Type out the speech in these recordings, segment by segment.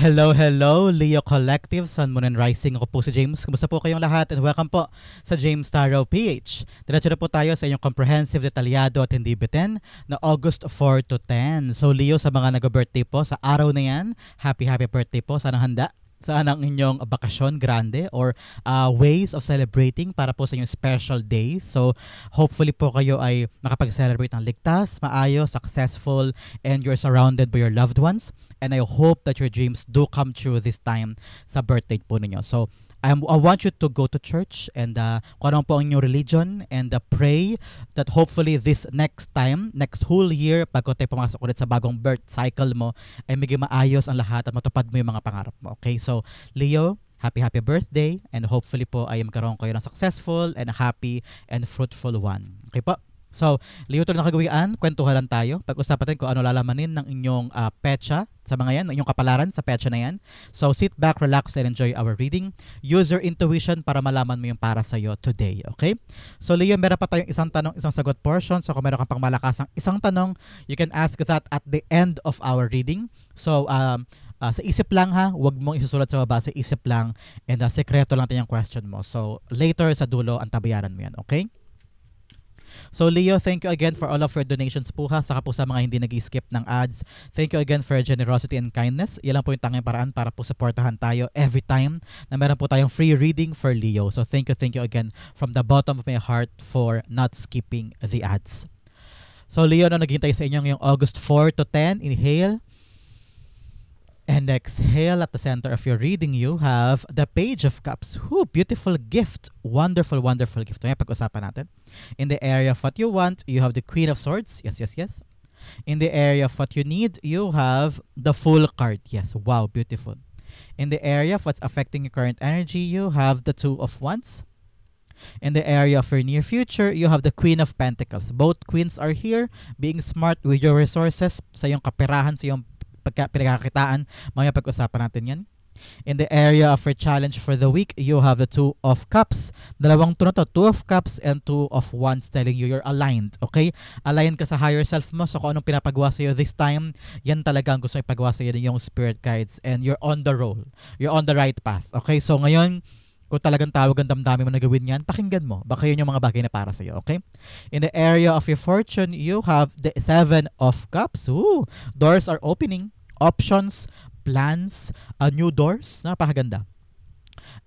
Hello, hello, Leo Collective, Sun, Moon, and Rising. Ako po si James. Kumusta po kayong lahat? And welcome po sa James Tarot PH. Diretso na po tayo sa inyong comprehensive, detalyado at hindi bitin na August 4 to 10. So Leo, sa mga nag-birthday po sa araw na yan, happy birthday po. Sana handa. Saan ang inyong bakasyon grande or ways of celebrating para po sa inyong special days. So hopefully po kayo ay makapag-celebrate ng ligtas, maayos, successful, and you're surrounded by your loved ones. And I hope that your dreams do come true this time sa birthday po ninyo. So I want you to go to church and kung ano po ang inyong religion and pray that hopefully this next time, next whole year, pag tayo pumasok ulit sa bagong birth cycle mo, ay maging maayos ang lahat at matupad mo yung mga pangarap mo. Okay? So, Leo, happy birthday and hopefully po ay magkaroon kayo ng successful and happy and fruitful one. Okay po? So, Leo, tuloy na kagawian, kwentuhan lang tayo. Pag-usapan natin kung ano lalamanin ng inyong petsa sa mga yan, ng inyong kapalaran sa petsa na yan. So, sit back, relax, and enjoy our reading. Use your intuition para malaman mo yung para sa'yo today, okay? So, Leo, meron pa tayong isang tanong, isang sagot portion. So, kung meron kang pang malakasang isang tanong, you can ask that at the end of our reading. So, sa isip lang ha, huwag mong isusulat sa baba, sa isip lang, and sekreto lang tayo yung question mo. So, later sa dulo, antabayaran mo yan, okay? So Leo, thank you again for all of your donations po ha, saka po sa mga hindi nag-skip ng ads. Thank you again for your generosity and kindness. Yan lang po yung tanging paraan para po supportahan tayo every time na meron po tayong free reading for Leo. So thank you again from the bottom of my heart for not skipping the ads. So Leo, naghintay sa inyo ngayong August 4 to 10, inhale. And exhale. At the center of your reading, you have the Page of Cups. Who beautiful gift. Wonderful gift. Ito yung pag-usapan natin. In the area of what you want, you have the Queen of Swords. Yes. In the area of what you need, you have the Fool card. Yes, wow, beautiful. In the area of what's affecting your current energy, you have the Two of Wands. In the area of your near future, you have the Queen of Pentacles. Both queens are here, being smart with your resources, sa iyong kaperahan, sa iyong pinagkakitaan. Mamaya pag-usapan natin yan. In the area of your challenge for the week, you have the Two of Cups. Dalawang to na to, Two of Cups and Two of Wands, telling you you're aligned. Okay? Aligned ka sa higher self mo. So kung anong pinapagawa sa'yo this time, yan talaga ang gusto ipagawa sa'yo ng yung spirit guides. And you're on the roll. You're on the right path. Okay? So ngayon, kung talagang tawag ang damdamin mo na gawin yan, pakinggan mo. Baka yun yung mga bagay na para sa'yo. Okay? In the area of your fortune, you have the Seven of Cups. Ooh, doors are opening. Options, plans, new doors. Napakaganda.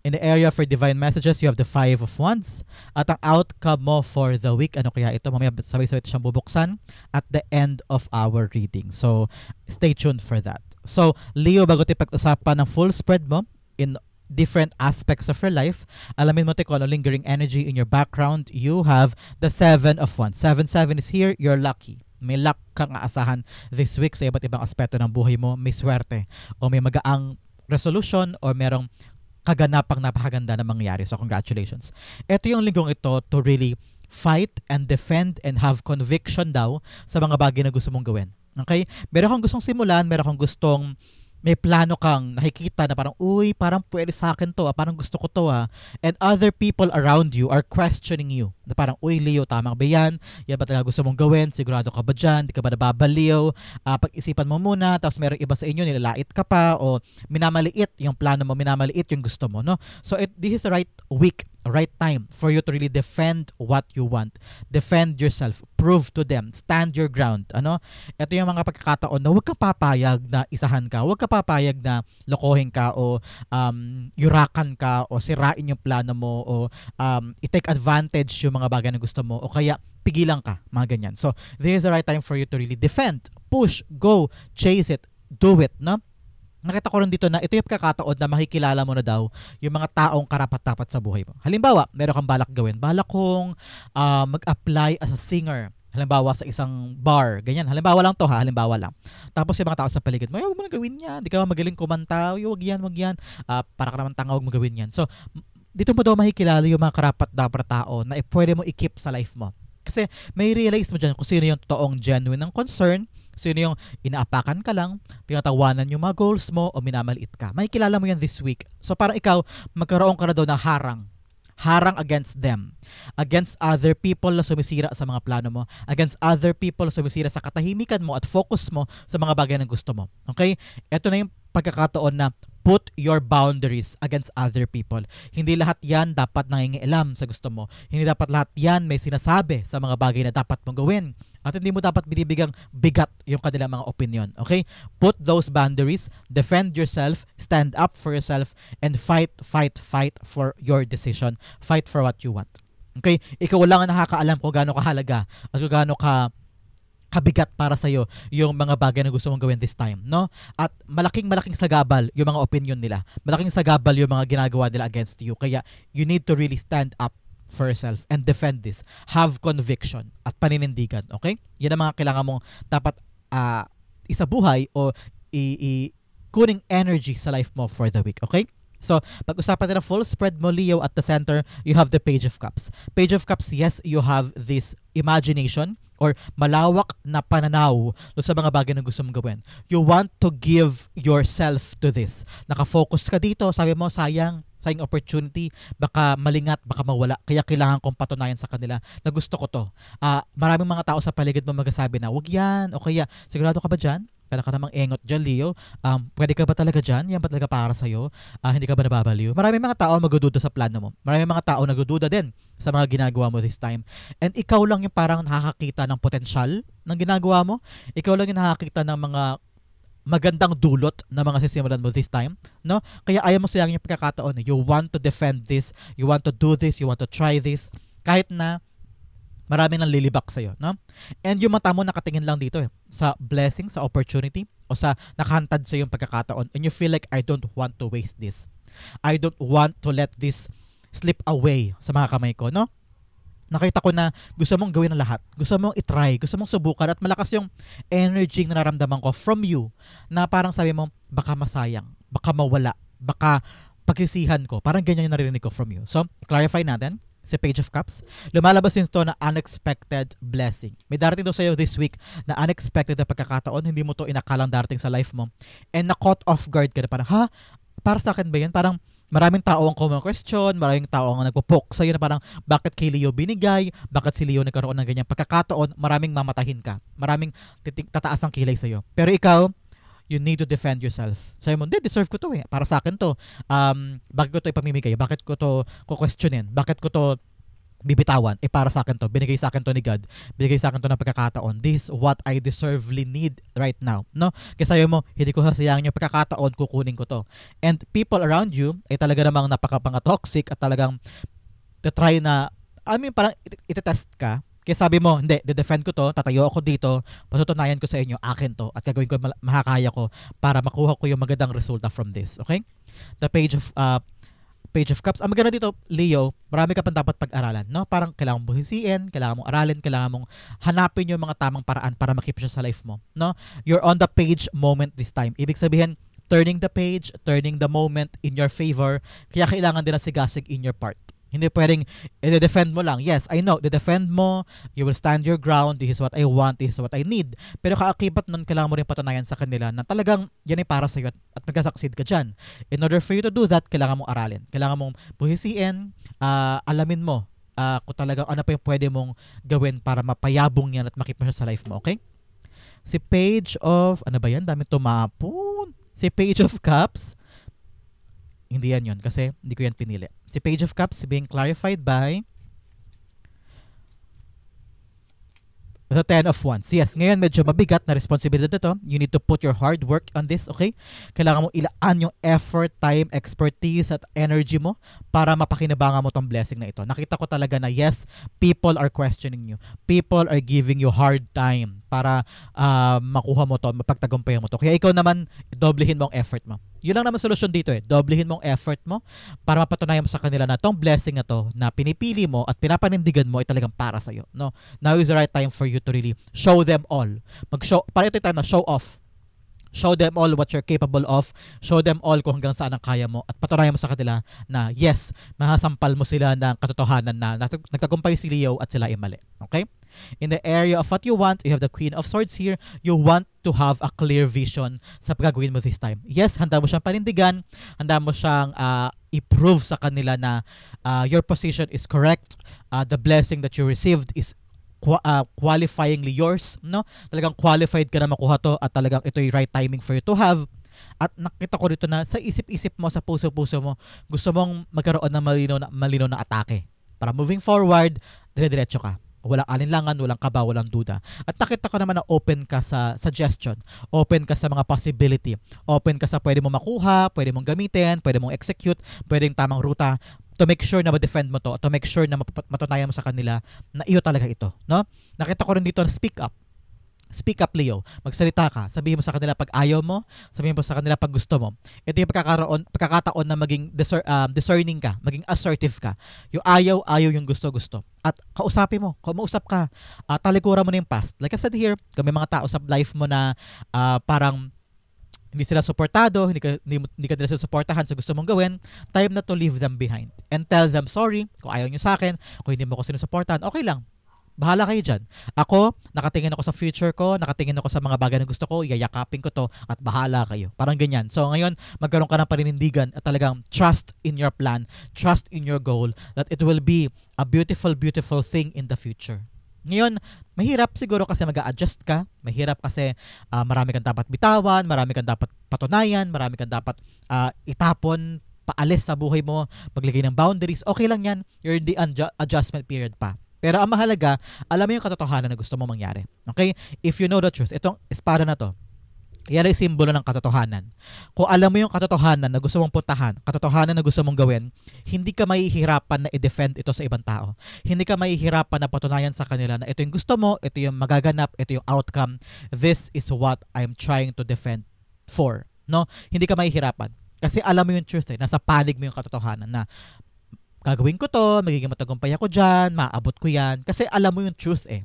In the area for divine messages, you have the Five of Wands. At ang outcome mo for the week, ano kaya ito? Mamaya sabay-sabay ito siyang bubuksan at the end of our reading. So, stay tuned for that. So, Leo, bago tayo pag-usapan ng full spread mo in different aspects of your life, alamin mo tayo kung ano lingering energy in your background. You have the Seven of Wands. 7-7 is here. You're lucky. May luck kang aasahan this week sa iba't ibang aspeto ng buhay mo. May swerte o may magaang resolution o merong kaganapang napakaganda na mangyari. So congratulations. Ito yung linggong ito to really fight and defend and have conviction daw sa mga bagay na gusto mong gawin. Okay? Meron kang gustong simulan, meron kang gustong may plano kang nakikita na parang, uy, parang pwede sa akin to, parang gusto ko to. And other people around you are questioning you. Na parang, uy, Leo, tama ba yan? Yan ba talaga gusto mong gawin? Sigurado ka ba dyan? Di ka ba nababaliw? Pag-isipan mo muna, tapos merong iba sa inyo, nilalait ka pa, o minamaliit yung plano mo, minamaliit yung gusto mo. No? So this is the right week, right time for you to really defend what you want. Defend yourself. Prove to them. Stand your ground. Ano? Ito yung mga pagkakataon na huwag kang papayag na isahan ka. Huwag kang papayag na lokohin ka o yurakan ka o sirain yung plano mo o i-take advantage yung mga bagay na gusto mo o kaya pigilan ka. Mga ganyan. So, this is the right time for you to really defend, push, go, chase it, do it. No? Nakita ko rin dito na ito yung pagkakataon na makikilala mo na daw yung mga taong karapat-dapat sa buhay mo. Halimbawa, meron kang balak gawin. Balak kong mag-apply as a singer. Halimbawa sa isang bar. Ganyan. Halimbawa lang to ha. Halimbawa lang. Tapos yung mga tao sa paligid mo, huwag mo na gawin yan. Di ka ba magaling kumanta? Huwag yan. Para ka naman tanga, huwag mo gawin yan. So, dito mo daw makikilala yung mga karapat-dapat tao na pwede mo i-keep sa life mo. Kasi may realize mo dyan kung sino yung totoong genuine ng concern, sino yung inaapakan ka lang, tinatawanan yung mga goals mo o minamaliit ka. Makikilala mo yan this week. So parang ikaw, magkaroon ka na daw na harang harang against them, against other people na sumisira sa mga plano mo, against other people na sumisira sa katahimikan mo at focus mo sa mga bagay na gusto mo. Okay? Ito na yung pagkakataon na put your boundaries against other people. Hindi lahat yan dapat nangingialam sa gusto mo. Hindi dapat lahat yan may sinasabi sa mga bagay na dapat mong gawin. At hindi mo dapat binibigang bigat yung kanilang mga opinion. Okay? Put those boundaries, defend yourself, stand up for yourself, and fight for your decision. Fight for what you want. Okay? Ikaw lang ang nakakaalam kung gaano kahalaga at kung gaano kabigat para sa'yo yung mga bagay na gusto mong gawin this time, no? At malaking sagabal yung mga opinion nila. Malaking sagabal yung mga ginagawa nila against you. Kaya you need to really stand up for yourself and defend this. Have conviction at paninindigan, okay? Yan ang mga kailangan mong dapat isabuhay o kuning energy sa life mo for the week, okay? So, pag-usapan nila full spread mo, Leo, at the center, you have the Page of Cups. Page of Cups, yes, you have this imagination or malawak na pananaw sa mga bagay na gusto mong gawin. You want to give yourself to this. Nakafocus ka dito, sabi mo, sayang opportunity, baka malingat, baka mawala. Kaya kailangan kong patunayan sa kanila na gusto ko to. Maraming mga tao sa paligid mo magsasabi na, wag yan, o kaya, sigurado ka ba dyan? Para ka namang engot dyan, Leo. Pwede ka ba talaga dyan? Yan ba talaga para sa'yo? Hindi ka ba nababaliw? Maraming mga tao magdududa sa plano mo. Maraming mga tao nagdududa din sa mga ginagawa mo this time. And ikaw lang yung parang nakakakita ng potensyal ng ginagawa mo. Ikaw lang yung nakakakita ng mga magandang dulot na mga sisimulan mo this time, no? Kaya ayaw mo sayangin yung pagkakataon. You want to defend this, you want to do this, you want to try this, kahit na marami nang lilibak sa'yo, no? And yung mata mo nakatingin lang dito sa blessing, sa opportunity, o sa nakahantad sa yung pagkakataon, and you feel like, I don't want to waste this. I don't want to let this slip away sa mga kamay ko, no? Nakita ko na gusto mong gawin ang lahat. Gusto mong itry, gusto mong subukan, at malakas yung energy na nararamdaman ko from you na parang sabi mo, baka masayang, baka mawala, baka pagsisihan ko. Parang ganyan yung narinig ko from you. So, clarify natin si Page of Cups. Lumalabas din ito na unexpected blessing. May darating daw sa'yo this week na unexpected na pagkakataon, hindi mo to inakalang darating sa life mo. And na-caught off guard ka na parang, ha? Para sa akin ba yan? Parang maraming tao ang common question, maraming tao ang nagpo-poke sa'yo na parang bakit kay Leo binigay, bakit si Leo nagkaroon ng ganyang pagkakataon, maraming mamatahin ka, maraming tataas ang kilay sa'yo. Pero ikaw, you need to defend yourself. Sabi mo, hindi, deserve ko to eh. Para sa akin to. Bakit ko to ipamimigay? Bakit ko to questionin? Bakit ko to bibitawan? Para sa akin to. Binigay sa akin to ni God. Binigay sa akin to ng pagkakataon. This is what I deservely need right now. No? Kasi sabi mo, hindi ko sasayangin yung pagkakataon, kukunin ko to. And people around you ay talaga namang napaka-toxic at talagang try na, parang itetest ka. Kaya sabi mo, hindi, de-defend ko to, tatayo ako dito, patutunayan ko sa inyo, akin to, at gagawin ko makakaya ko para makuha ko yung magandang resulta from this. Okay? The Page of Cups. Ang maganda dito, Leo, marami ka pang dapat pag-aralan, no? Parang kailangan mong buhisiin, kailangan mong aralin, kailangan mong hanapin yung mga tamang paraan para makip siya sa life mo, no? You're on the page moment this time. Ibig sabihin, turning the page, turning the moment in your favor, kaya kailangan din na sigasig in your part. Hindi pwedeng i-defend mo lang. Yes, I know, i-defend mo, you will stand your ground, this is what I want, this is what I need. Pero kaakibat nun, kailangan mo rin patunayan sa kanila na talagang yan ay para sa'yo at magkasucceed ka dyan. In order for you to do that, kailangan mong aralin. Kailangan mong buhisiin, alamin mo kung talagang ano pa yung pwede mong gawin para mapayabong yan at makip mo siya sa life mo, okay? Si Page of, ano ba yan? Dami tumapon. Si Page of Cups, hindi yan yun kasi hindi ko yan pinili. Si Page of Cups being clarified by the Ten of Wands. Yes, ngayon medyo mabigat na responsibilidad ito. You need to put your hard work on this, okay? Kailangan mo ilaan yung effort, time, expertise, at energy mo para mapakinabangan mo tong blessing na ito. Nakita ko talaga na yes, people are questioning you. People are giving you hard time para makuha mo to, mapagtagumpayan mo to. Kaya ikaw naman, doblehin mo ang effort mo. Yun lang naman solusyon dito eh. Doblehin mo ang effort mo para mapatunayan mo sa kanila na tong blessing na to na pinipili mo at pinapanindigan mo ay talagang para sa'yo. No? Now is the right time for you to really show them all. Para ito yung time na show off. Show them all what you're capable of. Show them all kung hanggang saan ang kaya mo. At patunayan mo sa kanila na yes, mahasampal mo sila ng katotohanan na nagtagumpay si Leo at sila ay mali. Okay? In the area of what you want, you have the Queen of Swords here. You want to have a clear vision sa pagagawin mo this time. Yes, handa mo siyang panindigan. Handa mo siyang i-prove sa kanila na your position is correct. The blessing that you received is qualifyingly yours, no? Talagang qualified ka na makuha to at talagang ito yung right timing for you to have. At nakita ko dito na sa isip-isip mo, sa puso-puso mo, gusto mong magkaroon ng malinaw na atake. Para moving forward, dire-diretso ka. Walang alinlangan, walang kaba, walang duda. At nakita ko naman na open ka sa suggestion, open ka sa mga possibility, open ka sa pwede mo makuha, pwede mong gamitin, pwede mong execute, pwedeng tamang ruta to make sure na ma-defend mo to, to make sure na matunayan mo sa kanila na iyo talaga ito, no? Nakita ko rin dito na speak up. Speak up, Leo. Magsalita ka. Sabihin mo sa kanila pag ayaw mo, sabihin mo sa kanila pag gusto mo. Ito yung pagkakataon na maging discerning ka, maging assertive ka. Yung ayaw yung gusto. At kausapin mo, kumausap ka. Talikuran mo na yung past. Like I've said here, kung may mga tao sa life mo na parang hindi sila suportado, hindi ka nila susuportahan sa gusto mong gawin, time na to leave them behind. And tell them, sorry, kung ayaw nyo sa akin, kung hindi mo ko sinusuportahan, okay lang. Bahala kayo dyan. Ako, nakatingin ako sa future ko, nakatingin ako sa mga bagay na gusto ko, yayakapin ko to, at bahala kayo. Parang ganyan. So ngayon, magkaroon ka ng paninindigan at talagang trust in your plan, trust in your goal, that it will be a beautiful, beautiful thing in the future. Ngayon, mahirap siguro kasi mag-a-adjust ka. Mahirap kasi marami kang dapat bitawan, marami kang dapat patunayan, marami kang dapat itapon, paalis sa buhay mo, maglagay ng boundaries. Okay lang yan. You're in the adjustment period pa. Pero ang mahalaga, alam mo yung katotohanan na gusto mo mangyari. Okay? If you know the truth, itong espada na to, yan ay simbolo ng katotohanan. Kung alam mo yung katotohanan na gusto mong puntahan, katotohanan na gusto mong gawin, hindi ka mahihirapan na i-defend ito sa ibang tao. Hindi ka mahihirapan na patunayan sa kanila na ito yung gusto mo, ito yung magaganap, ito yung outcome. This is what I'm trying to defend for. No? Hindi ka mahihirapan. Kasi alam mo yung truth eh. Nasa panig mo yung katotohanan na gagawin ko to, magiging matagumpay ako dyan, maabot ko yan. Kasi alam mo yung truth eh.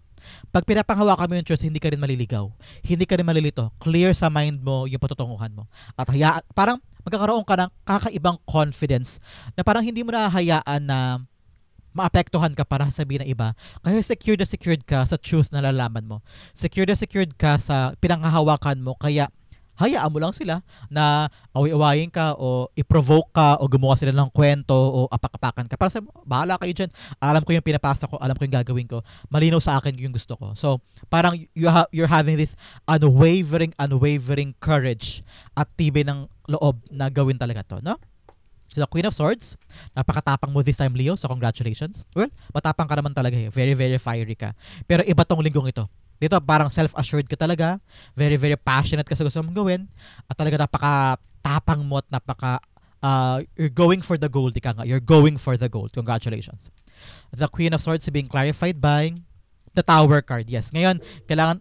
Pag pinapanghawakan mo yung truth, hindi ka rin maliligaw. Hindi ka rin malilito. Clear sa mind mo yung patutunguhan mo. At parang magkakaroon ka ng kakaibang confidence na parang hindi mo nahahayaan na maapektuhan ka para sabihin ng iba. Kasi secured ka sa truth na lalaman mo. Secured ka sa pinanghahawakan mo. Kaya hayaan mo lang sila na awi-awayin ka o i-provoke ka o gumawa sila ng kwento o apak-apakan ka. Para sa bahala kayo dyan. Alam ko yung pinapasa ko, alam ko yung gagawin ko. Malinaw sa akin yung gusto ko. So, parang you're having this unwavering courage at tibay ng loob na gawin talaga to, no? So, the Queen of Swords, napakatapang mo this time, Leo. So, congratulations. Well, matapang ka naman talaga eh. Very, very fiery ka. Pero iba tong linggong ito. Dito parang self-assured ka talaga, very, very passionate ka sa gusto mong gawin, at talaga napaka-tapang mo at you're going for the gold, you're going for the gold. Congratulations. The Queen of Swords being clarified by the Tower card. Yes. Ngayon,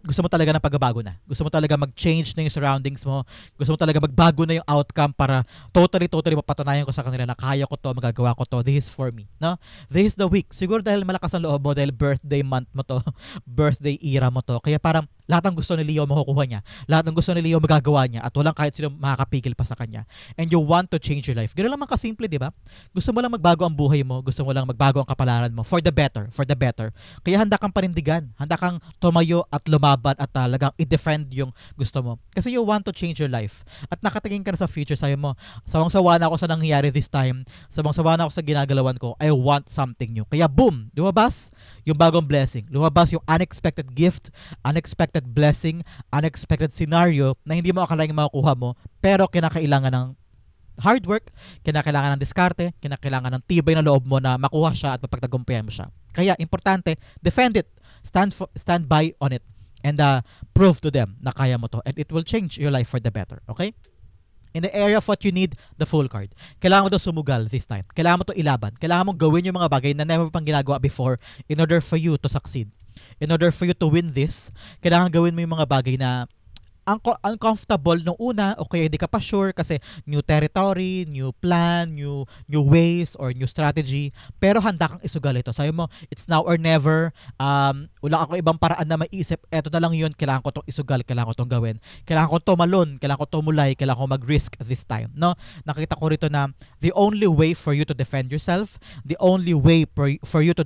gusto mo talaga ng pagbabago na. Gusto mo talaga mag-change na yung surroundings mo. Gusto mo talaga magbago na yung outcome para totally mapatunayan ko sa kanila na kaya ko to, magagawa ko to. This is for me. No? This is the week. Siguro dahil malakas ang loob mo, dahil birthday month mo to, birthday era mo to. Kaya parang lahat ng gusto ni Leo makukuha niya. Lahat ng gusto ni Leo magagawa niya at walang kahit sino makakapigil pa sa kanya. And you want to change your life. Ganoon lang kasimple, di ba? Gusto mo lang magbago ang buhay mo. Gusto mo lang magbago ang kapalaran mo for the better. Kaya handa kang panindigan. Handa kang tumayo at lumaban at talagang i-defend yung gusto mo. Kasi you want to change your life. At nakatingin ka na sa future. Sabi mo, sawang-sawa na ako sa nangyayari this time. Sawang-sawa na ako sa ginagalawan ko. I want something new. Kaya boom! Lumabas yung bagong blessing. Lumabas yung unexpected gift, unexpected blessing, unexpected scenario na hindi mo akalaing makukuha mo, pero kinakailangan ng hard work, kinakailangan ng diskarte, kinakailangan ng tibay na loob mo na makuha siya at mapagtagumpayan mo siya. Kaya importante, defend it, stand by on it, and prove to them na kaya mo to, and it will change your life for the better. Okay? In the area of what you need, the full card. Kailangan mo to sumugal this time. Kailangan mo to ilaban. Kailangan mo gawin yung mga bagay na never pang ginagawa before in order for you to succeed. In order for you to win this, kailangan gawin mo yung mga bagay na uncomfortable nung una o kaya hindi ka pa sure kasi new territory, new plan, new ways or new strategy, pero handa kang isugal ito. Sabi mo, it's now or never. Wala ako ibang paraan na maisip. Eto na lang yun, kailangan ko tong isugal, kailangan ko tong gawin. Kailangan ko tumalon, kailangan ko tumulay, kailangan ko mag-risk this time. No? Nakita ko rito na the only way for you to defend yourself, the only way for you to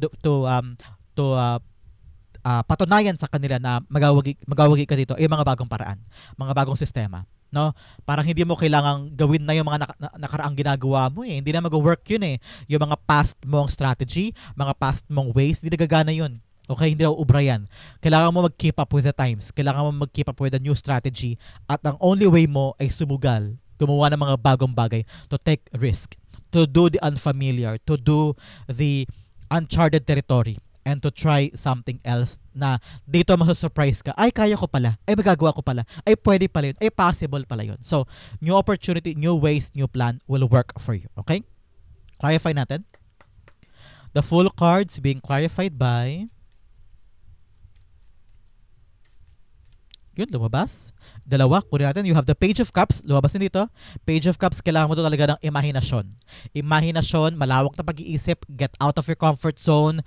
patunayan sa kanila na magawagi ka dito ay mga bagong paraan, mga bagong sistema, no? Parang hindi mo kailangang gawin na yung mga nakaraang ginagawa mo eh. Hindi na mag-work yun eh. Yung mga past mong strategy, mga past mong ways, hindi nagagana yun. Okay, hindi na uubra yan. Kailangan mo mag-keep up with the times. Kailangan mo mag-keep up with the new strategy. At ang only way mo ay sumugal, gumawa ng mga bagong bagay, to take risk, to do the unfamiliar, to do the uncharted territory, and to try something else na dito masasurprise ka, ay kaya ko pala, ay magagawa ko pala, ay pwede pala yun, ay possible pala yun. So, new opportunity, new ways, new plan will work for you. Okay? Clarify natin. The full cards being clarified by... Yun, lumabas. Dalawa, kunin natin. You have the Page of Cups. Lumabas din dito. Page of Cups, kailangan mo to talaga ng imahinasyon. Imahinasyon, malawak na pag-iisip, get out of your comfort zone,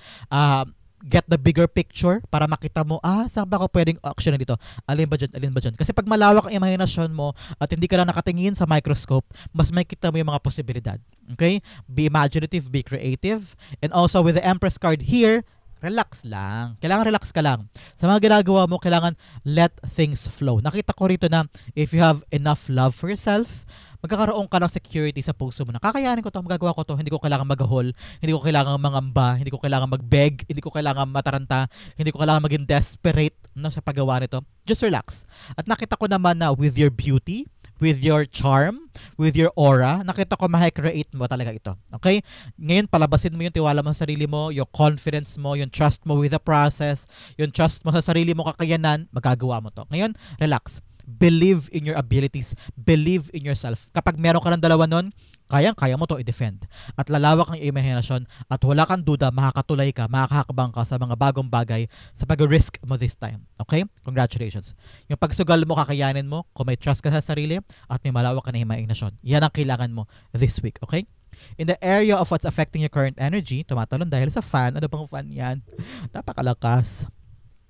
get the bigger picture para makita mo, saan ba ako pwedeng action dito? Alin ba dyan? Kasi pag malawak ang imahinasyon mo at hindi ka lang nakatingin sa microscope, mas makikita mo yung mga posibilidad. Okay? Be imaginative, be creative. And also with the Empress card here, relax lang. Kailangan relax ka lang. Sa mga ginagawa mo, kailangan let things flow. Nakita ko rito na if you have enough love for yourself, magkakaroon ka ng security sa puso mo na kakayanin ko to, magagawa ko to, hindi ko kailangan mag-ahol, hindi ko kailangan mangamba, hindi ko kailangan mag-beg, hindi ko kailangan mataranta, hindi ko kailangan maging desperate sa paggawa nito. Just relax. At nakita ko naman na with your beauty, with your charm, with your aura, nakita ko ma-create mo talaga ito. Okay? Ngayon, palabasin mo yung tiwala mo sa sarili mo, yung confidence mo, yung trust mo with the process, yung trust mo sa sarili mo kakayanan, magagawa mo to. Ngayon, relax. Believe in your abilities. Believe in yourself. Kapag meron ka ng dalawa nun, kaya mo to i-defend. At lalawak ang imahinasyon at wala kang duda, makakatulay ka, makakakabang ka sa mga bagong bagay sa pag-risk mo this time. Okay? Congratulations. Yung pagsugal mo, kakayanin mo kung may trust ka sa sarili at may malawak ka na imahinasyon. Yan ang kailangan mo this week. Okay? In the area of what's affecting your current energy, tumatalon dahil sa fan. Ano bang fan yan? Napakalakas.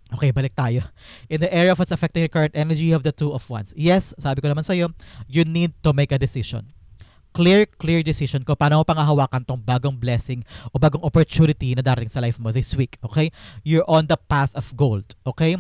Okay, balik tayo. In the area of what's affecting your current energy, you have the Two of Wands. Yes, sabi ko naman sa'yo, you need to make a decision. Clear decision ko paano mo pangahawakan tong bagong blessing o bagong opportunity na darating sa life mo this week. Okay? You're on the path of gold. Okay?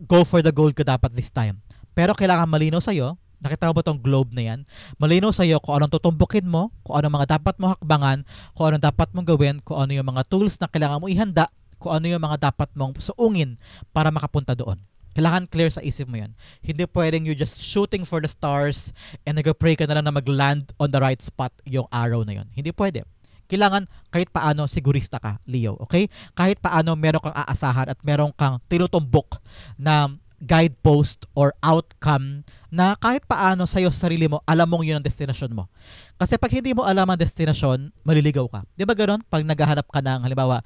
Go for the gold ka dapat this time. Pero kailangan malinaw sa'yo. Nakita mo ba tong globe na yan? Malinaw sa'yo kung anong tutumbukin mo, kung anong mga dapat mo hakbangan, kung anong dapat mong gawin, kung ano yung mga tools na kailangan mo ihanda, kung ano yung mga dapat mong suungin para makapunta doon. Kailangan clear sa isip mo yan. Hindi pwedeng you're just shooting for the stars and nag-pray ka na lang na mag-land on the right spot yung arrow na yun. Hindi pwede. Kailangan kahit paano sigurista ka, Leo. Okay? Kahit paano meron kang aasahan at meron kang tinutumbok na guidepost or outcome na kahit paano sa'yo sa sarili mo, alam mong yun ang destinasyon mo. Kasi pag hindi mo alam ang destinasyon, maliligaw ka. Di ba ganoon? Pag naghahanap ka ng, halimbawa,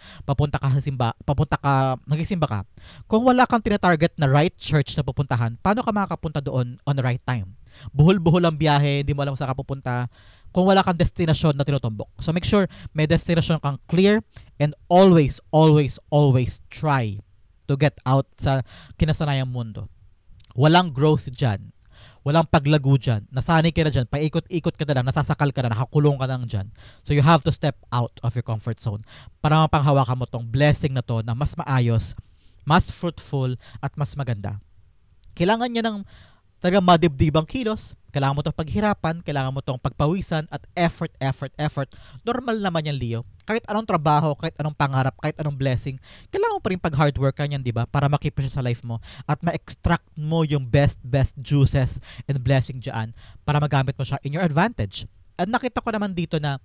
nagisimba ka, kung wala kang tinatarget na right church na pupuntahan, paano ka makakapunta doon on the right time? Buhol-buhol ang biyahe, hindi mo alam saan ka pupunta, kung wala kang destinasyon na tinutumbok. So make sure may destinasyon kang clear and always try to get out sa kinasanayang mundo. Walang growth dyan. Walang paglago dyan. Nasanay ka na dyan. Paikot-ikot ka na lang. Nasasakal ka na. Nakakulong ka na lang dyan. So you have to step out of your comfort zone para mapanghawakan mo tong blessing na to na mas maayos, mas fruitful, at mas maganda. Kailangan niya ng talagang madibdibang kilos. Kailangan mo itong paghirapan, kailangan mo itong pagpawisan at effort. Normal naman yan, Leo. Kahit anong trabaho, kahit anong pangarap, kahit anong blessing, kailangan mo pa rin pag-hard work yan, di ba? Para makip siya sa life mo at ma-extract mo yung best juices and blessing dyan para magamit mo siya in your advantage. At nakita ko naman dito na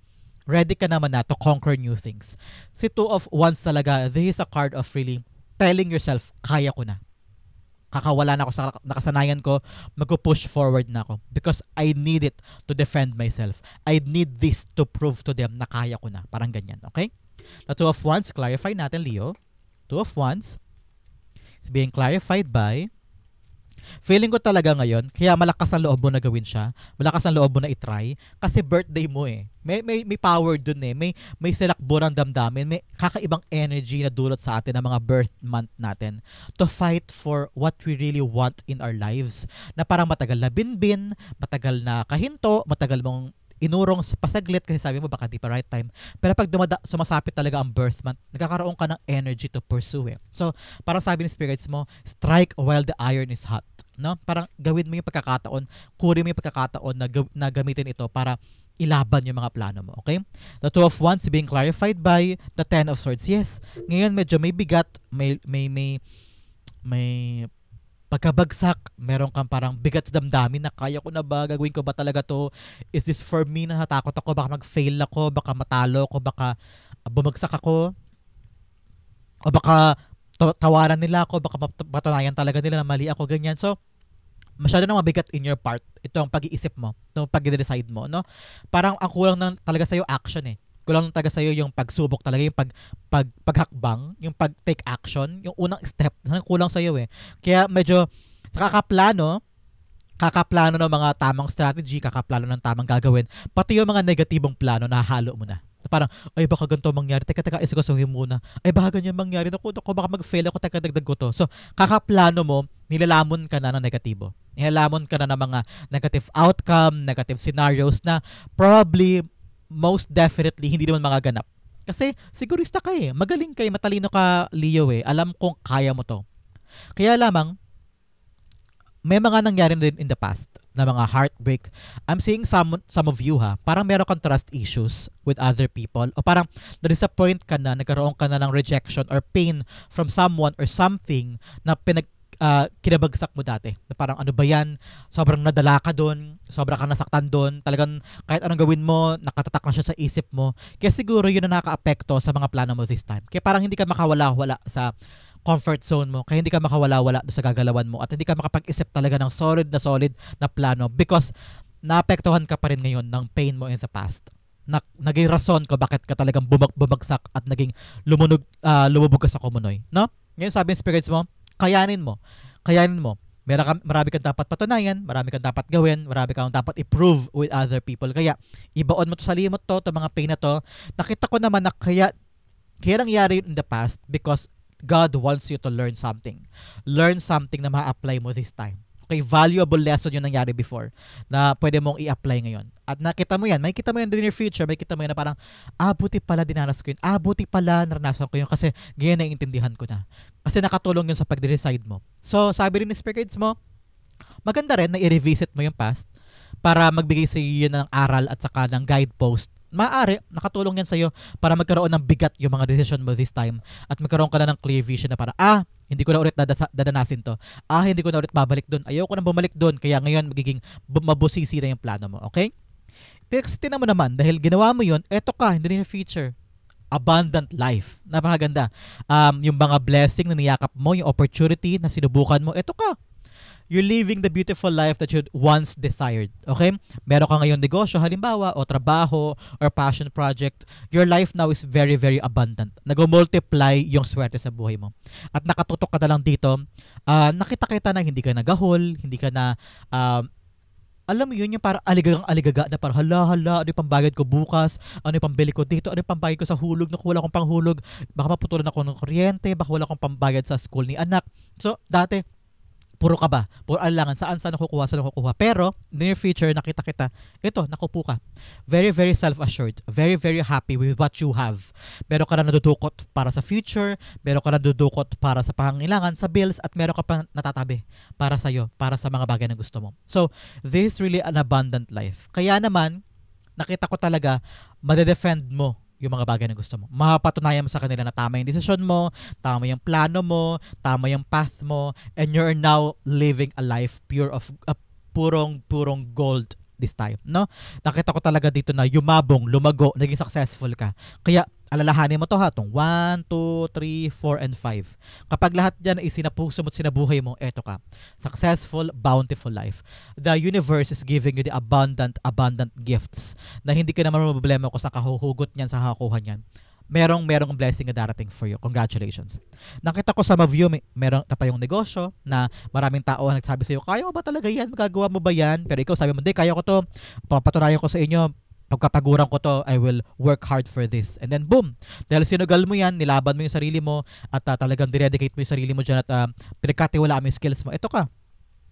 ready ka naman na to conquer new things. Si Two of Wands talaga, this is a card of really telling yourself, kaya ko na. Kakawala na ako sa nakasanayan ko, mag-push forward na ako because I need it to defend myself. I need this to prove to them na kaya ko na. Parang ganyan, okay? The Two of Wands, clarify natin, Leo. Two of Wands is being clarified by Feeling ko talaga ngayon, kaya malakas ang loob mo na gawin siya, malakas ang loob mo na itry, kasi birthday mo eh. May power dun eh. May silakbo ng damdamin, may kakaibang energy na dulot sa atin ng mga birth month natin to fight for what we really want in our lives. Na parang matagal na binbin, matagal na kahinto, matagal mong inurong sa pasaglit kasi sabi mo baka di pa right time. Pero pag sumasapit talaga ang birth month, nagkakaroon ka ng energy to pursue it. So, parang sabi ni spirits mo, strike while the iron is hot. No? Parang gawin mo yung pagkakataon, kunin mo yung pagkakataon na gamitin ito para ilaban yung mga plano mo. Okay? The Two of Wands being clarified by the Ten of Swords. Yes, ngayon medyo may bigat, may pagkabagsak, meron kang parang bigat sa damdamin na kaya ko na ba, gagawin ko ba talaga to, is this for me, natatakot ako, baka mag-fail ako, baka matalo ako, baka bumagsak ako, o baka tawaran nila ako, baka patunayan talaga nila na mali ako, ganyan. So, masyado na mabigat in your part, ito ang pag-iisip mo, itong pag-decide mo, no? Parang ang kulang ng talaga sa'yo action eh. Kulang talaga sa'yo yung pagsubok talaga, yung paghakbang, yung pag-take action, yung unang step, kulang sa'yo eh. Kaya medyo sa kakaplano ng mga tamang strategy, kakaplano ng tamang gagawin, pati yung mga negatibong plano, nahalo mo na. Parang, ay baka ganito mangyari, teka, isigusuhin muna. Ay baka ganyan mangyari, naku, baka mag-fail ako, teka, dagdag ko to. So, kakaplano mo, nilalamon ka na ng negatibo. Nilalamon ka na ng mga negative outcome, negative scenarios na probably most definitely hindi naman magaganap. Kasi sigurista ka eh. Magaling ka eh. Matalino ka, Leo eh. Alam kong kaya mo to. Kaya lamang, may mga nangyari din in the past na mga heartbreak. I'm seeing some of you ha, parang meron kang trust issues with other people o parang na-disappoint ka na, nagkaroon ka na ng rejection or pain from someone or something na kinabagsak mo dati. Na parang ano ba yan? Sobrang nadala ka doon, sobrang kang nasaktan doon, talagang kahit anong gawin mo, nakatatak na siya sa isip mo. Kaya siguro yun na nakaka-apekto sa mga plano mo this time. Kaya parang hindi ka makawala-wala sa comfort zone mo, kaya hindi ka makawala-wala sa gagalawan mo at hindi ka makapag-isip talaga ng solid na plano because naapektuhan ka pa rin ngayon ng pain mo in the past. Naging rason ko bakit ka talagang bumagsak at naging lumubog ka sa kumunoy. No? Ngayon sabi ng spirits mo, kayanin mo. Marami kang dapat patunayan, marami kang dapat gawin, marami kang dapat i-prove with other people. Kaya, ibaon mo to sa limot to mga pain na to. Nakita ko naman na kaya nangyari in the past because God wants you to learn something. Learn something na ma-apply mo this time. Okay, valuable lesson yung nangyari before na pwede mong i-apply ngayon. At nakita mo yan, may kita mo yan in your future, may kita mo yan na parang, buti pala dinanas ko yun, buti pala naranasan ko yun kasi ngayon naiintindihan ko na. Kasi nakatulong yun sa pag-decide mo. So, sabi rin ni spirits mo, maganda rin na i-revisit mo yung past para magbigay sa iyo ng aral at saka ng guidepost. Maaari, nakatulong yan sa'yo para magkaroon ng bigat yung mga decision mo this time at magkaroon ka na ng clear vision na para, hindi ko na ulit dadanasin to. Hindi ko na ulit babalik doon. Ayoko na bumalik doon. Kaya ngayon magiging mabusisi na yung plano mo. Okay? Kasi tinan mo naman, dahil ginawa mo yun, eto ka, hindi na yung future. Abundant life. Napakaganda. Yung mga blessing na niyakap mo, yung opportunity na sinubukan mo, eto ka. You're living the beautiful life that you once desired. Okay? Meron ka ngayon negosyo, halimbawa, o trabaho, or passion project. Your life now is very, very abundant. Nag-multiply yung swerte sa buhay mo. At nakatutok ka na lang dito, nakita-kita na hindi ka nagahol, hindi ka na, alam mo yun, yung parang aligaga na parang hala, ano yung pambayad ko bukas, ano yung pambili ko dito, ano yung pambayad ko sa hulog, naku wala akong panghulog, baka maputulan ako ng kuryente, baka wala akong pambayad sa school ni anak. So, dati, puro ka ba? Puro alangan. Saan nakukuha? Pero, in the near future, nakita kita, ito, nakupo ka. Very, very self-assured. Very, very happy with what you have. Meron ka na nadudukot para sa future, meron ka na nadudukot para sa pangangailangan, sa bills, at meron ka pa natatabi para sa'yo, para sa mga bagay na gusto mo. So, this is really an abundant life. Kaya naman, nakita ko talaga, madedefend mo yung mga bagay na gusto mo. Mapatunayan mo sa kanila na tama yung desisyon mo, tama yung plano mo, tama yung path mo, and you're now living a life purong gold this time, no? Nakita ko talaga dito na yumabong, lumago, naging successful ka. Kaya alalahanin mo to ha, itong 1, 2, 3, 4, and 5. Kapag lahat dyan ay sinapuso mo at sinabuhay mo, eto ka. Successful, bountiful life. The universe is giving you the abundant gifts na hindi ka naman problema kung sa kahuhugot niyan, sa kakuha niyan. merong blessing na darating for you. Congratulations. Nakita ko sa view, merong tatayong negosyo na maraming tao ang nagsabi sa iyo, kaya mo ba talaga yan? Magagawa mo ba yan? Pero ikaw sabi mo, hindi, kaya ko to. Papatunayan ko sa inyo, pagkapaguran ko to, I will work hard for this. And then boom, dahil sinugal mo yan, nilaban mo yung sarili mo, at talagang dinedicate mo yung sarili mo dyan, at pinagkatiwalaan mo yung skills mo, ito ka.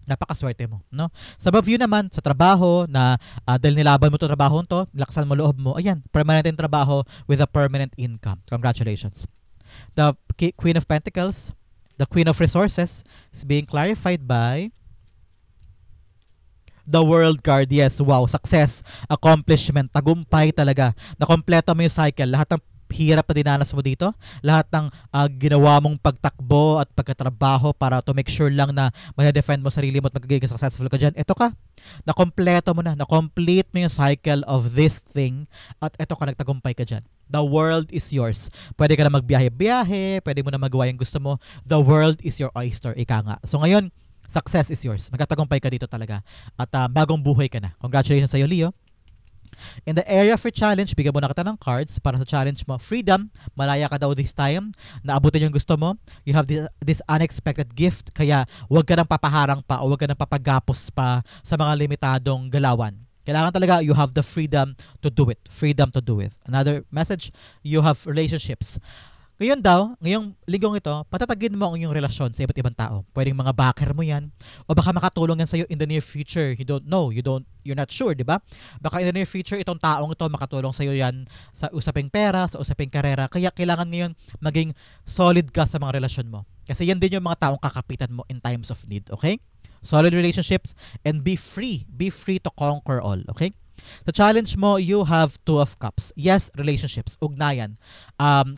Napakaswerte mo, no? Sa view naman, sa trabaho na dahil nilaban mo to trabaho to, nilaksan mo loob mo, ayan, permanent yung trabaho with a permanent income. Congratulations. The Queen of Pentacles, the Queen of Resources is being clarified by the World card. Yes, wow, success, accomplishment, tagumpay talaga. Nakompleto mo yung cycle. Lahat ng hirap na dinanas mo dito, lahat ng ginawa mong pagtakbo at pagkatrabaho para to make sure lang na ma-defend mo sarili mo at magiging successful ka dyan, eto ka, nakompleto mo na, na-complete mo yung cycle of this thing, at eto ka, nagtagumpay ka dyan. The world is yours. Pwede ka na magbiyahe-biyahe, pwede mo na magawa yung gusto mo. The world is your oyster, ika nga. So ngayon, success is yours. Magtatagumpay ka dito talaga. At bagong buhay ka na. Congratulations sa iyo, Leo. In the area for challenge, bigyan mo na kita ng cards para sa challenge mo. Freedom, malaya ka daw this time, naabutin yung gusto mo. You have this unexpected gift, kaya huwag ka nang papaharang pa o huwag ka nang papagapos pa sa mga limitadong galawan. Kailangan talaga you have the freedom to do it. Freedom to do it. Another message, you have relationships. Ngayon daw, ngayong linggong ito, patatagin mo ang iyong relasyon sa iba't ibang tao. Pwedeng mga backer mo yan, o baka makatulong yan sa'yo in the near future. You don't know, you're not sure, di ba? Baka in the near future, itong taong ito makatulong sa'yo yan sa usaping pera, sa usaping karera. Kaya kailangan ngayon maging solid ka sa mga relasyon mo. Kasi yan din yung mga taong kakapitan mo in times of need, okay? Solid relationships, and be free. Be free to conquer all, okay? Sa challenge mo, you have Two of Cups. Yes, relationships, ugnayan,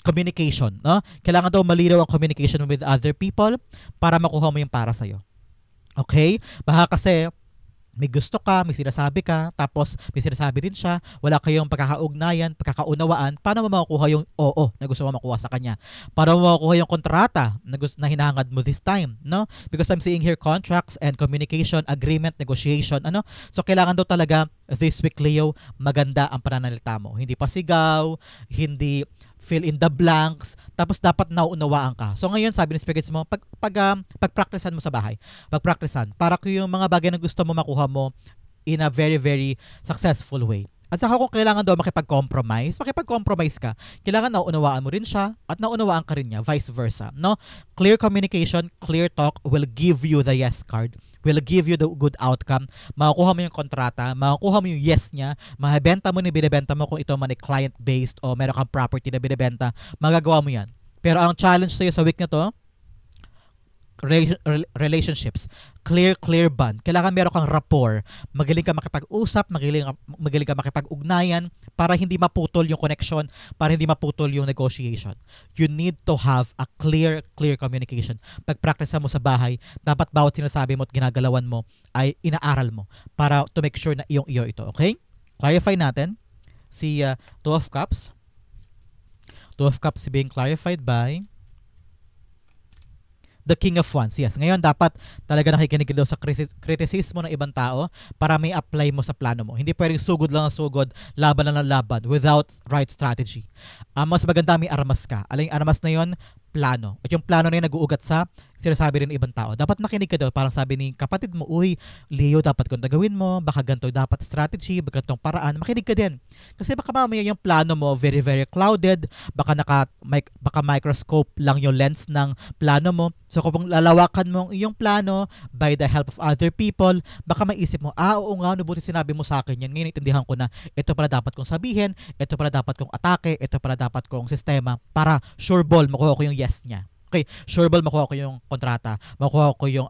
communication, no? Kailangan daw malinaw ang communication with other people para makuha mo yung para sa'yo. Okay? Baka kasi may gusto ka, may sinasabi ka, tapos may sinasabi din siya, wala kayong pagkakaugnayan, pagkakaunawaan, paano mo makukuha yung oo na gusto mo makuha sa kanya? Paano mo makukuha yung kontrata na hinahangad mo this time, no? Because I'm seeing here contracts and communication, agreement, negotiation, ano? So kailangan daw talaga this week, Leo, maganda ang pananalita mo. Hindi pasigaw, hindi fill in the blanks, tapos dapat nauunawaan ka. So ngayon, sabi ng spirits mo, pagpracticean mo sa bahay. Pagpracticean para ko yung mga bagay na gusto mo makuha mo in a very, very successful way. At saka kung kailangan daw makipag-compromise ka. Kailangan nauunawaan mo rin siya at nauunawaan ka rin niya, vice versa. No? Clear communication, clear talk will give you the yes card. Will give you the good outcome. Makukuha mo yung kontrata, makukuha mo yung yes niya, mabenta mo na binibenta mo kung ito man ay client-based o meron kang property na binibenta, magagawa mo yan. Pero ang challenge sa'yo sa week na to, relationships, clear bond. Kailangan meron kang rapport, magaling ka makipag-usap, magaling ka makipag-ugnayan para hindi maputol yung connection, para hindi maputol yung negotiation. You need to have a clear communication. Pag-practice mo sa bahay, dapat bawat sinasabi mo at ginagalawan mo ay inaaral mo para to make sure na iyong-iyo ito, okay? Clarify natin si Two of Cups. Two of Cups being clarified by the King of Wands. Yes, ngayon dapat talaga nakikinig daw sa kritisismo ng ibang tao para may apply mo sa plano mo. Hindi pwedeng sugod lang ang sugod, laban lang ng laban without right strategy. Mas maganda may armas ka. Aling armas na yon, plano. At yung plano na yun nag-uugat sa sinasabi rin ng ibang tao. Dapat makinig ka daw. Parang sabi ni kapatid mo, uy, Leo, dapat kung gawin mo, baka ganito dapat strategy, baka ganitong paraan. Makinig ka din. Kasi baka mamaya yung plano mo very, very clouded, baka microscope lang yung lens ng plano mo. So kung lalawakan mo ang iyong plano by the help of other people, baka maisip mo, oo nga, buti sinabi mo sa akin yan. Ngayon itindihan ko na, ito pala dapat kong sabihin, ito pala dapat kong atake, ito pala dapat kong sistema para sure ball, makuha ko yung yes niya. Okay, sure ball, makuha ko yung kontrata, makuha ko yung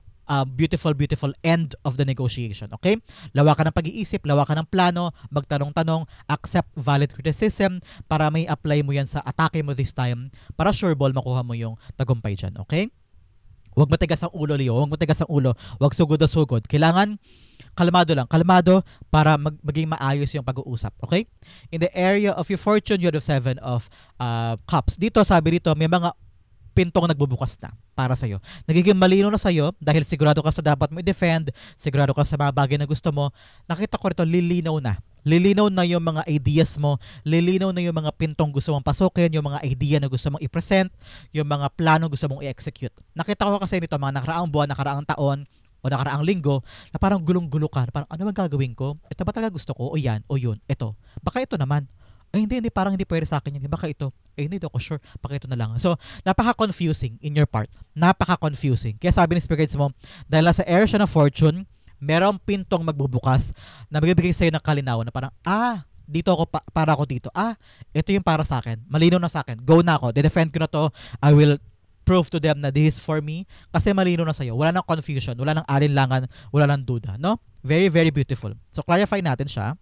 beautiful end of the negotiation. Okay? Lawakan ng pag-iisip, lawakan ng plano, magtanong-tanong, accept valid criticism para may apply mo yan sa atake mo this time para sure ball, makuha mo yung tagumpay dyan. Okay? Huwag matigas ang ulo, Leo. Huwag matigas ang ulo. Huwag sugod na sugod. Kailangan kalmado lang. Kalmado para maging maayos yung pag-uusap. Okay? In the area of your fortune, you have 7 of Cups. Dito, sabi dito, may mga pintong nagbubukas na para sa'yo. Nagiging malino na sa'yo dahil sigurado ka sa dapat mo i-defend, sigurado ka sa mga bagay na gusto mo. Nakita ko rito, lilinaw na. Lilinaw na yung mga ideas mo, lilinaw na yung mga pintong gusto mong pasukin, yung mga idea na gusto mong i-present, yung mga plano gusto mong i-execute. Nakita ko kasi nito mga nakaraang buwan, nakaraang taon, o nakaraang linggo, na parang gulong-gulo ka, na parang ano bang gagawin ko? Ito ba talaga gusto ko? O yan, o yun, ito. Baka ito naman. Ay hindi, parang hindi pwede sa akin yan. Baka ito. Eh hindi ako sure. Baka ito na lang. So, napaka-confusing in your part. Napaka-confusing. Kaya sabi ni Spirit Guides mo, dahil sa air siya ng fortune, merong pintong magbubukas na magbibigay sa'yo ng kalinawan na parang, dito ako, para ako dito. Ito yung para sa akin. Malinaw na sa akin. Go na ako. De-defend ko na to. I will prove to them na this is for me. Kasi malinaw na sa'yo. Wala nang confusion. Wala nang alinlangan. Wala nang duda. No? Very, very beautiful. So, clarify natin siya.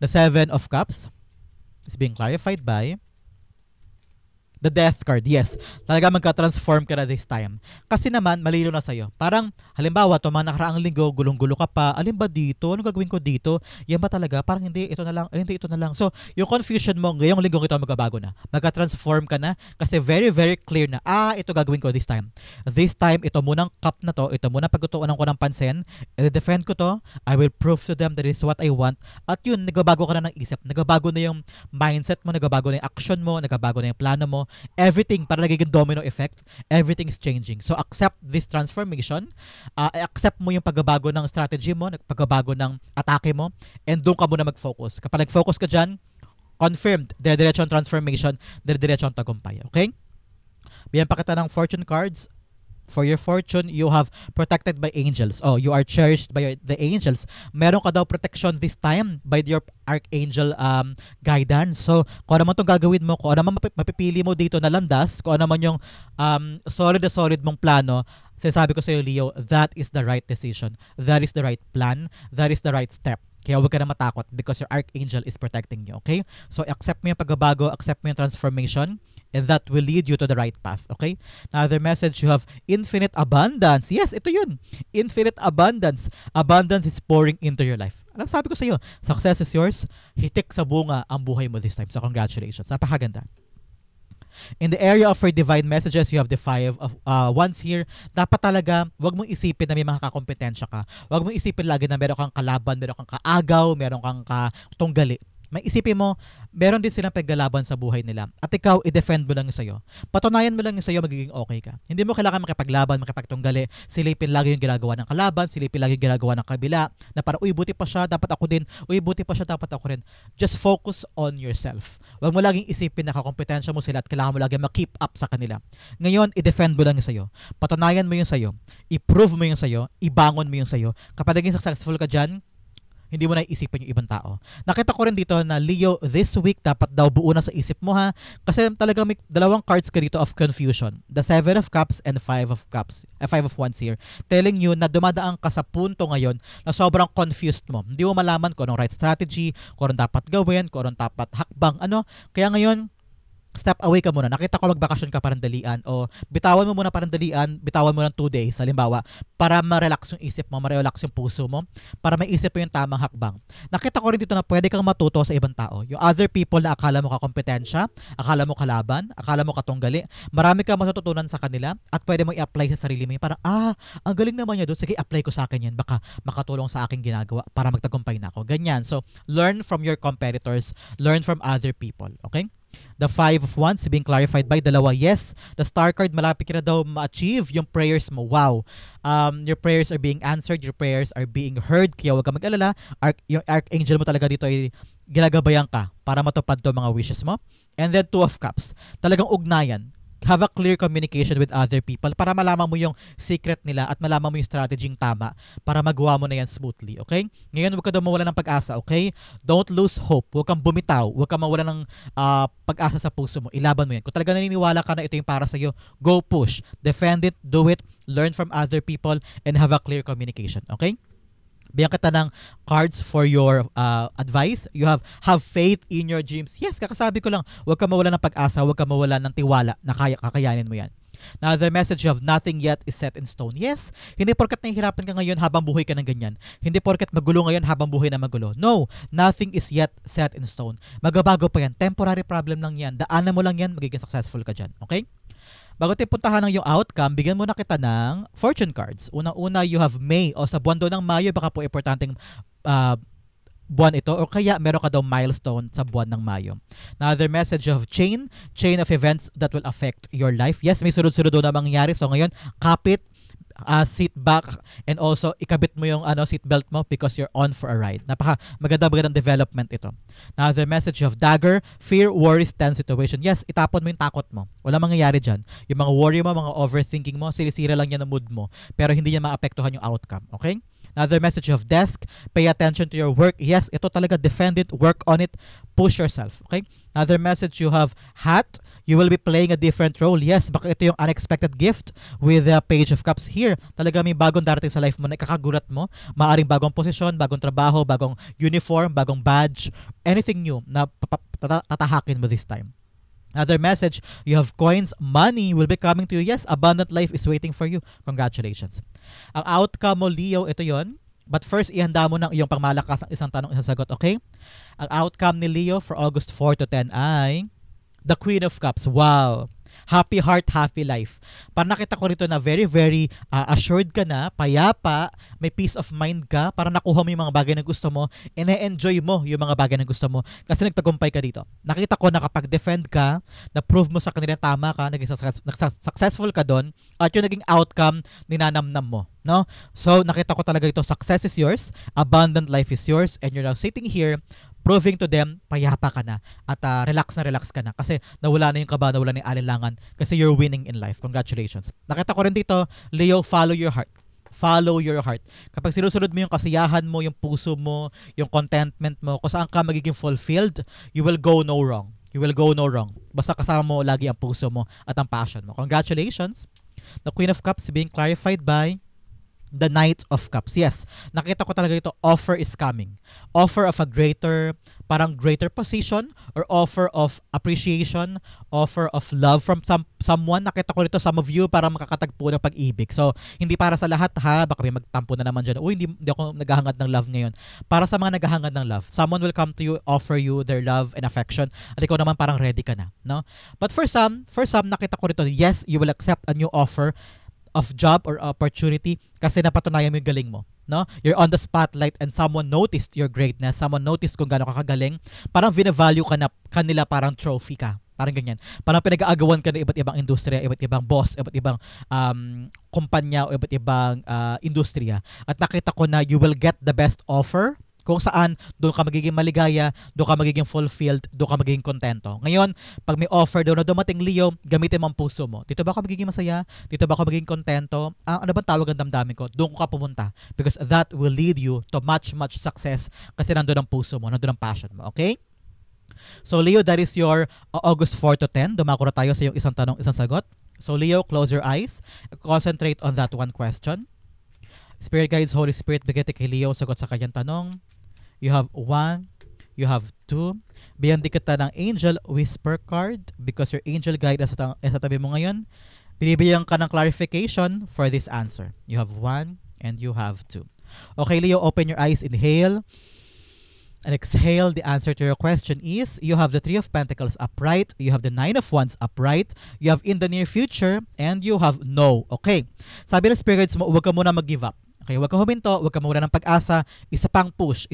The Seven of Cups is being clarified by the Death card. Yes, talaga magka-transform ka na this time. Kasi naman, malino na sa'yo. Parang, halimbawa, mga nakaraang linggo, gulong-gulo ka pa. Alin ba dito? Ano gagawin ko dito? Yan ba talaga? Parang hindi, ito na lang. Ay, hindi, ito na lang. So, yung confusion mo, ngayong linggo ito magbabago na. Magka-transform ka na. Kasi very, very clear na, ito gagawin ko this time. This time, ito munang cup na to. Ito munang pagtutuunan ko ng pansin. I-defend ko to. I will prove to them that is what I want. At yun, nagbabago ka na ng isip. Nagbabago na yung mindset mo. Nagbabago na yung action mo. Nagbabago na yung plano mo. Everything, para nagiging domino effect, everything is changing. So, accept this transformation. Accept mo yung pagbabago ng strategy mo, pagbabago ng atake mo, and doon ka muna mag-focus. Kapag nag-focus ka dyan, confirmed, dire-diretso ang transformation, dire-diretso ang tagumpay. Okay? Bigyan pa kita ng fortune cards. For your fortune, you have protected by angels. Oh, you are cherished by the angels. Meron ka daw protection this time by your archangel guidance. So, kung ano man itong gagawin mo, kung ano man mapipili mo dito na landas, kung ano man yung solid na solid mong plano, sinasabi ko sa iyo, Leo, that is the right decision. That is the right plan. That is the right step. Kaya huwag ka na matakot because your archangel is protecting you. Okay? So, accept mo yung pagbabago, accept mo yung transformation, and that will lead you to the right path. Okay? Another message, you have infinite abundance. Yes, ito yun. Infinite abundance. Abundance is pouring into your life. Alam, sabi ko sa iyo, success is yours. Hitik sa bunga ang buhay mo this time. So, congratulations. Napakaganda. In the area of your divine messages, you have the Five of Wands here. Dapat talaga, wag mong isipin na may mga kakompetensya ka. Wag mong isipin lagi na meron kang kalaban, meron kang kaagaw, meron kang katunggali. May isipin mo, meron din silang paglalaban sa buhay nila. At ikaw, i-defend mo lang yung sa'yo. Patunayan mo lang yung sa'yo, magiging okay ka. Hindi mo kailangan makipaglaban, makipagtunggali. Silipin lagi yung ginagawa ng kalaban, silipin lagi yung ginagawa ng kabila. Na parang, uy, buti pa siya, dapat ako din. Uy, buti pa siya, dapat ako rin. Just focus on yourself. Huwag mo laging isipin na kakompetensya mo sila at kailangan mo laging ma-keep up sa kanila. Ngayon, i-defend mo lang yung sa'yo. Patunayan mo yung sa'yo. I-prove mo yung sa'yo. Ibangon mo yung sa'yo. Kapag naging successful ka dyan, hindi mo na iisipin yung ibang tao. Nakita ko rin dito na Leo, this week dapat daw buo na sa isip mo ha. Kasi talagang may dalawang cards ka dito of confusion. The Seven of Cups and Five of Cups. Five of Wands here. Telling you na dumadaan ka sa punto ngayon na sobrang confused mo. Hindi mo malaman kung anong right strategy, kung anong dapat gawin, kung anong dapat hakbang, ano. Kaya ngayon, step away ka muna. Nakita ko magbakasyon ka parandalian o bitawan mo muna parandalian, bitawan mo ng 2 days, halimbawa, para ma-relax yung isip mo, ma-relax yung puso mo, para maisip mo yung tamang hakbang. Nakita ko rin dito na pwede kang matuto sa ibang tao. Yung other people na akala mo kakompetensya, akala mo kalaban, akala mo katunggali, marami kang matututunan sa kanila at pwede mo i-apply sa sarili mo. Para, ang galing naman niya doon, sige, apply ko sa akin yan, baka makatulong sa aking ginagawa para magtagumpay na ako. Ganyan. So, learn from your competitors, learn from other people. Okay? The Five of Wands being clarified by dalawa. Yes, the Star card, malapit ka na daw ma-achieve yung prayers mo. Wow. Your prayers are being answered. Your prayers are being heard. Kaya huwag ka mag-alala. Yung Archangel mo talaga dito ay ginagabayan ka para matupad to mga wishes mo. And then Two of Cups. Talagang ugnayan. Have a clear communication with other people para malaman mo yung secret nila at malaman mo yung strategy tama para magawa mo na yan smoothly, okay? Ngayon, huwag ka daw mawala ng pag-asa, okay? Don't lose hope. Huwag kang bumitaw. Huwag kang mawala ng pag-asa sa puso mo. Ilaban mo yan. Kung talaga naniniwala ka na ito yung para sa'yo, go push. Defend it, do it, learn from other people, and have a clear communication, okay? Bigyan kita ng cards for your advice. You have faith in your dreams. Yes, kakasabi ko lang, huwag ka mawala ng pag-asa, huwag ka mawala ng tiwala na kakayanin mo yan. Now, the message of nothing yet is set in stone. Yes, hindi porket nahihirapan ka ngayon habang buhay ka ng ganyan. Hindi porket magulo ngayon habang buhay na magulo. No, nothing is yet set in stone. Magabago pa yan. Temporary problem lang yan. Daanan mo lang yan, magiging successful ka dyan. Okay? Bago tayo puntahan ng yung outcome, bigyan muna kita ng fortune cards. Unang-una, you have May. O sa buwan daw ng Mayo, baka po importanteng buwan ito o kaya meron ka daw milestone sa buwan ng Mayo. Another message of chain of events that will affect your life. Yes, may sunod-sunod daw na mangyayari. So ngayon, kapit, sit back, and also ikabit mo yung seat belt mo because you're on for a ride. Magandang development ito. Another message of dagger, fear, worries, tense situation. Yes, itapon mo yung takot mo. Wala mangyayari dyan. Yung mga worry mo, mga overthinking mo, sinisira lang yan ang mood mo. Pero hindi niya maapektuhan yung outcome. Okay? Another message of desk, pay attention to your work. Yes, ito talaga, defend it, work on it, push yourself. Okay? Another message you have hat, you will be playing a different role. Yes, baka ito yung unexpected gift with the Page of Cups here. Talaga may bagong darating sa life mo na ikakagulat mo. Maaring bagong posisyon, bagong trabaho, bagong uniform, bagong badge, anything new na tatahakin mo this time. Another message, you have coins, money will be coming to you. Yes, abundant life is waiting for you. Congratulations. Ang outcome mo, Leo, ito yon. But first, ihanda mo ng iyong pangmalakas ang isang tanong, isang sagot, okay? Ang outcome ni Leo for August 4 to 10 ay the Queen of Cups. Wow! Happy heart, happy life. Parang nakita ko rito na very, very assured ka na, payapa, may peace of mind ka, para nakuha mo yung mga bagay na gusto mo, ine-enjoy mo yung mga bagay na gusto mo kasi nagtagumpay ka dito. Nakita ko na kapag defend ka, na-prove mo sa kanila tama ka, naging successful ka doon, at yung naging outcome, ninanamnam mo. No? So, nakita ko talaga ito, success is yours, abundant life is yours, and you're now sitting here proving to them, payapa ka na at relax ka na kasi nawala na yung kaba, nawala na yung alinlangan kasi you're winning in life. Congratulations. Nakita ko rin dito, Leo, follow your heart. Follow your heart. Kapag sinusunod mo yung kasiyahan mo, yung puso mo, yung contentment mo, kung saan ka magiging fulfilled, you will go no wrong. You will go no wrong. Basta kasama mo lagi ang puso mo at ang passion mo. Congratulations. The Queen of Cups being clarified by the Knight of Cups. Yes, nakita ko talaga ito, offer is coming. Offer of a greater position or offer of appreciation, offer of love from someone. Nakita ko rito, some of you, para makakatagpo ng pag-ibig. So, hindi para sa lahat ha, baka may magtampo na naman dyan, hindi ako naghahangad ng love ngayon. Para sa mga naghahangad ng love, someone will come to you, offer you their love and affection, at ikaw naman parang ready ka na. No? But for some, nakita ko rito, yes, you will accept a new offer of job or opportunity kasi napatunayan mo yung galing mo. No? You're on the spotlight and someone noticed your greatness, someone noticed kung gaano ka kagaling, parang vina-value ka na kanila, parang trophy ka. Parang ganyan. Parang pinag-aagawan ka ng iba't ibang industriya, iba't ibang boss, iba't ibang kumpanya o iba't ibang industriya. At nakita ko na you will get the best offer kung saan doon ka magiging maligaya, doon ka magiging fulfilled, doon ka magiging kontento. Ngayon, pag may offer doon na dumating, Leo, gamitin mo ang puso mo. Dito ba ako magiging masaya? Dito ba ako magiging kontento? Ano bang tawag ang damdamin ko? Doon ka pumunta. Because that will lead you to much success kasi nandun ang puso mo, nandun ang passion mo. Okay? So, Leo, that is your August 4 to 10. Dumako na tayo sa iyong isang tanong, isang sagot. So, Leo, close your eyes. Concentrate on that one question. Spirit guides, Holy Spirit, bigyan kay Leo sagot sa kanyang tanong. You have 1, you have 2. Bigyan din kita ng angel whisper card because your angel guide sa tabi mo ngayon. Binibigyan ka ng clarification for this answer. You have 1 and you have 2. Okay, Leo, open your eyes, inhale and exhale. The answer to your question is you have the 3 of Pentacles upright, you have the 9 of Wands upright, you have in the near future, and you have no. Okay. Sabi ng spirits mo, huwag ka muna mag-give up. Okay, huwag kang huminto, huwag kang mawala ng pag-asa, isa pang push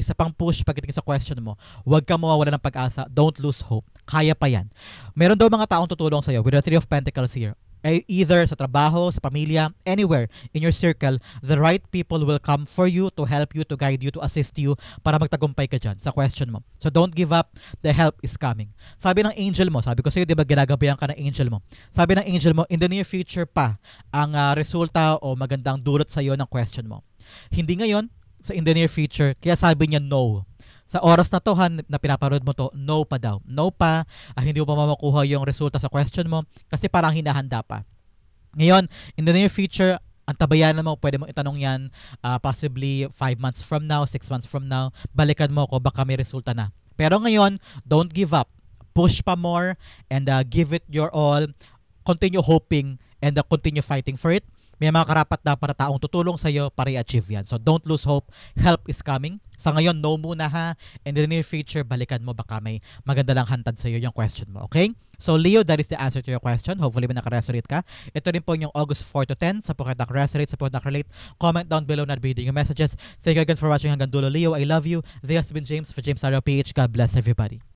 pagdating sa question mo. Huwag kang mawala ng pag-asa, don't lose hope. Kaya pa yan. Meron daw mga taong tutulong sa'yo with the 3 of Pentacles here. Either sa trabaho, sa pamilya, anywhere in your circle, the right people will come for you, to help you, to guide you, to assist you, para magtagumpay ka dyan sa question mo. So don't give up, the help is coming. Sabi ng angel mo, sabi ko sa'yo, di ba ginagabayan ka ng angel mo? Sabi ng angel mo, in the near future pa, ang resulta o magandang dulot sa'yo ng question mo. Hindi ngayon, sa in the near future, kaya sabi niya no. Sa oras na to na pinaparod mo to, no pa daw. No pa, hindi mo pa makukuha yung resulta sa question mo kasi parang hinahanda pa. Ngayon, in the near future, ang tabayanan mo, pwede mo itanong yan possibly 5 months from now, 6 months from now, balikan mo ko, baka may resulta na. Pero ngayon, don't give up. Push pa more and give it your all. Continue hoping and continue fighting for it. may mga karapat dapat na taong tutulong sa'yo para i-achieve yan. So don't lose hope. Help is coming. Sa ngayon, no muna ha. In the near future, balikan mo, baka may maganda lang hantad sa'yo yung question mo. Okay? So Leo, that is the answer to your question. Hopefully may nakaresonate ka. Ito rin po yung August 4 to 10. Sa po kayo nakaresonate, sa po nakarelate, comment down below na reading yung messages. Thank you again for watching hanggang dulo. Leo, I love you. This has been James for James Taro PH. God bless everybody.